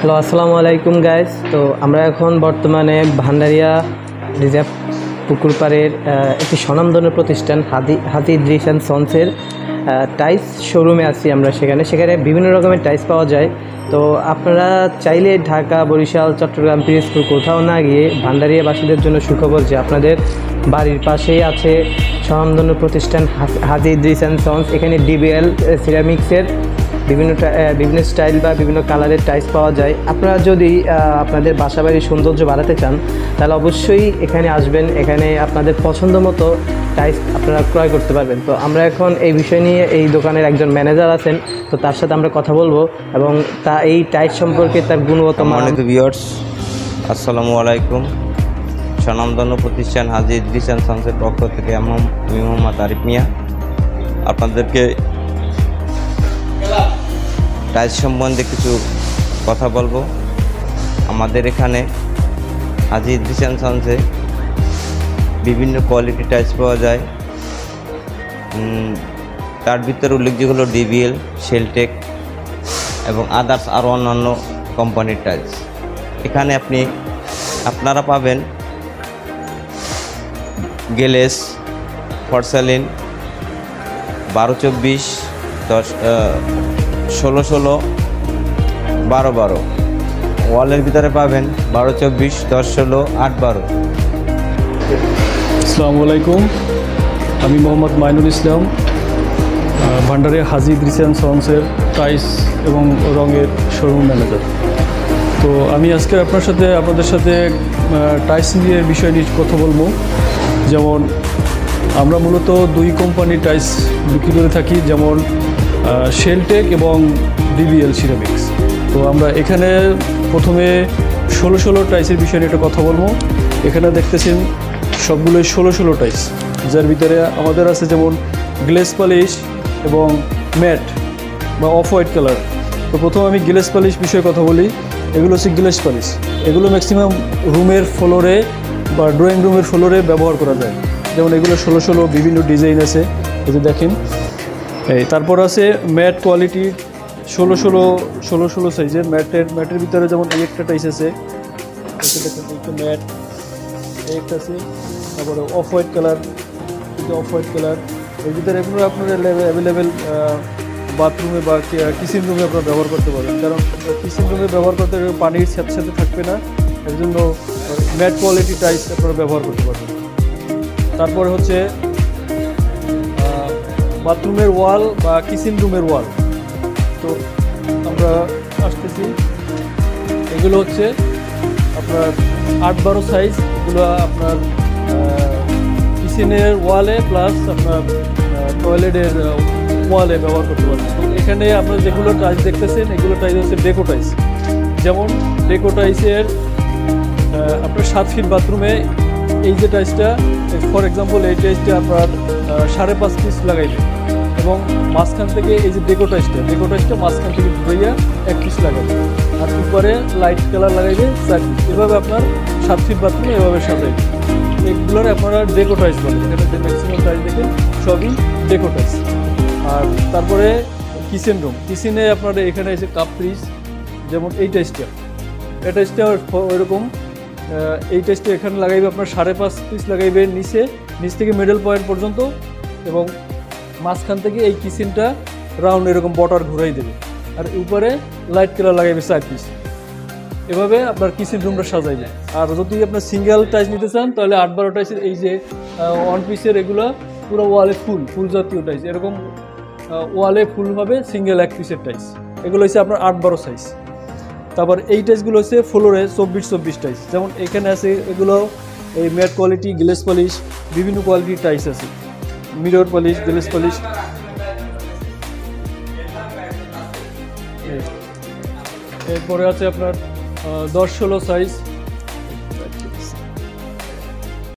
Hello, আসসালামু আলাইকুম guys. তো আমরা এখন বর্তমানে ভান্ডারিয়া রিজার্ভ পুকুর পাড়ের একটি স্বনামধন্য প্রতিষ্ঠান হাজি ইদ্রিস অ্যান্ড সন্সের টাইলস শোরুমে আছি। আমরা সেখানে বিভিন্ন রকমের টাইলস পাওয়া যায়। তো আপনারা চাইলে ঢাকা, বরিশাল, চট্টগ্রাম, পিরোজপুর কোথাও না গিয়ে ভান্ডারিয়াবাসীদের জন্য সুখবর যে আপনাদের বাড়ির পাশেই আছে স্বনামধন্য প্রতিষ্ঠান হাজি ইদ্রিস অ্যান্ড সন্স। এখানে ডিবিএল সিরামিক্সের বিভিন্ন স্টাইল বা বিভিন্ন কালারের টাইলস পাওয়া যায়। আপনারা যদি আপনাদের বাসাবাড়ির সৌন্দর্য বাড়াতে চান তাহলে অবশ্যই এখানে আসবেন। এখানে আপনাদের পছন্দ মতো টাইলস আপনারা ক্রয় করতে পারবেন। তো আমরা এখন এই বিষয় নিয়ে এই দোকানের একজন ম্যানেজার আছেন, তো তার সাথে আমরা কথা বলবো এবং এই টাইলস সম্পর্কে তার গুণগত মান। ভিউয়ার্স, আসসালামু আলাইকুম। স্বনামধন্য প্রতিষ্ঠান হাজি ইদ্রিস অ্যান্ড সন্সের পক্ষ থেকে আমি মোহাম্মদ আরিফ মিয়া আপনাদেরকে টাইলস সম্বন্ধে কিছু কথা বলবো। আমাদের এখানে হাজি ইদ্রিস অ্যান্ড সন্সে বিভিন্ন কোয়ালিটি টাইলস পাওয়া যায়। তার ভিতরে উল্লেখযোগ্য হলো ডিবিএল, শেলটেক এবং আদার্স আরও অন্যান্য কোম্পানির টাইলস। এখানে আপনারা পাবেন গেলেস, ফরসালিন, 12-24, 16-16, 12-12। ওয়ালের ভিতরে পাবেন 12-24, 10-16, 8-12। আসসালামু আলাইকুম, আমি মোহাম্মদ মাইনুল ইসলাম, ভান্ডারিয়া হাজি ইদ্রিস অ্যান্ড সন্সের টাইলস এবং রঙের শোরুম ম্যানেজার। তো আমি আজকে আপনাদের সাথে টাইলস বিষয় নিয়ে কথা বলবো। যেমন আমরা মূলত দুই কোম্পানির টাইলস বিক্রি করে থাকি, যেমন শেলটেক এবং ডিবিএল সিরামিক্স। তো আমরা এখানে প্রথমে 16-16 টাইলসের বিষয় নিয়ে একটা কথা বলবো। এখানে দেখতেছেন সবগুলোই 16-16 টাইলস, যার ভিতরে আমাদের আছে যেমন গ্লেস পলিশ এবং ম্যাট বা অফ হোয়াইট কালার। তো প্রথমে আমি গ্লেস পলিশ বিষয়ে কথা বলি। এগুলো হচ্ছে গ্লেস পলিশ। এগুলো ম্যাক্সিমাম রুমের ফ্লোরে বা ড্রয়িং রুমের ফ্লোরে ব্যবহার করা যায়। যেমন এগুলো 16-16 বিভিন্ন ডিজাইন আছে, এই যে দেখেন। তারপর আছে ম্যাট কোয়ালিটির 16-16 সাইজের ম্যাটের ভিতরে যেমন এই একটা টাইস আছে, একটা ম্যাট, এই একটা আছে। তারপরে অফ হোয়াইট কালার, এর ভিতরে এগুলো আপনার অ্যাভেলেবেল বাথরুমে বা কিচেন রুমে আপনারা ব্যবহার করতে পারেন। কারণ কিচেন রুমে ব্যবহার করতে পানির সাথে থাকবে না, এর জন্য ম্যাট কোয়ালিটি টাইলস আপনারা ব্যবহার করতে পারবেন। তারপরে হচ্ছে বাথরুমের ওয়াল বা কিচেন রুমের ওয়াল। তো আমরা আসতেছি, এগুলো হচ্ছে আপনার 8-12 সাইজ। এগুলো আপনার কিচেনের ওয়ালে প্লাস আপনার টয়লেটের ওয়ালে ব্যবহার করতে পারবেন। এখানে আপনার যেগুলো টাইলস দেখতেছেন এগুলো টাইলস হচ্ছে ডেকো টাইলস। যেমন ডেকো টাইলসের আপনার 7 ফিট বাথরুমে এই যে টাইলসটা, ফর এক্সাম্পল এই টাইলসটা আপনার 5.5 পিস লাগাইবে এবং মাঝখান থেকে এই যে ডেকো টাইলসটা মাঝখান থেকে ঘুরাইয়া 1 পিস লাগাবে, আর উপরে লাইট কালার লাগাইবে 4 পিস। এভাবে আপনার 7 ফিট বাথরুমে এভাবে সাজাইবে। এগুলোর আপনারা ডেকো টাইলস বলেন। এখানে যে ম্যাক্সিমাম টাইলস দেখেন সবই ডেকো টাইলস। আর তারপরে কিচেনে আপনারা এখানে এসে কাপ পিস, যেমন এই টাইলসটা ওইরকম। এই টাইলসটা এখানে লাগাইবে আপনার 5.5 পিস লাগাইবে নিচ থেকে মিডল পয়েন্ট পর্যন্ত, এবং মাঝখান থেকে এই কিচেনটা রাউন্ড এরকম বর্ডার ঘুরাই দেবে, আর উপরে লাইট কালার লাগাইবে 4 পিস। এভাবে আপনার কিচেন রুমটা সাজাইবে। আর যদি আপনার সিঙ্গেল টাইলস নিতে চান তাহলে 8-12 টাইলসের এই যে 1 পিসের এগুলো পুরো ওয়ালে ফুল জাতীয় টাইলস, এরকম ওয়ালে ফুল হবে সিঙ্গেল 1 পিসের টাইলস। এগুলো হচ্ছে আপনার 8-12 সাইজ। তারপর এই টাইলসগুলো হচ্ছে ফ্লোরে 24-24 টাইলস। যেমন এখানে আছে এগুলো এই ম্যাট কোয়ালিটি, গ্লেস পলিশ, বিভিন্ন কোয়ালিটির টাইলস আছে, মিরর পলিশ, গ্লেস পলিশ। এরপরে আছে আপনার 10-16 সাইজ,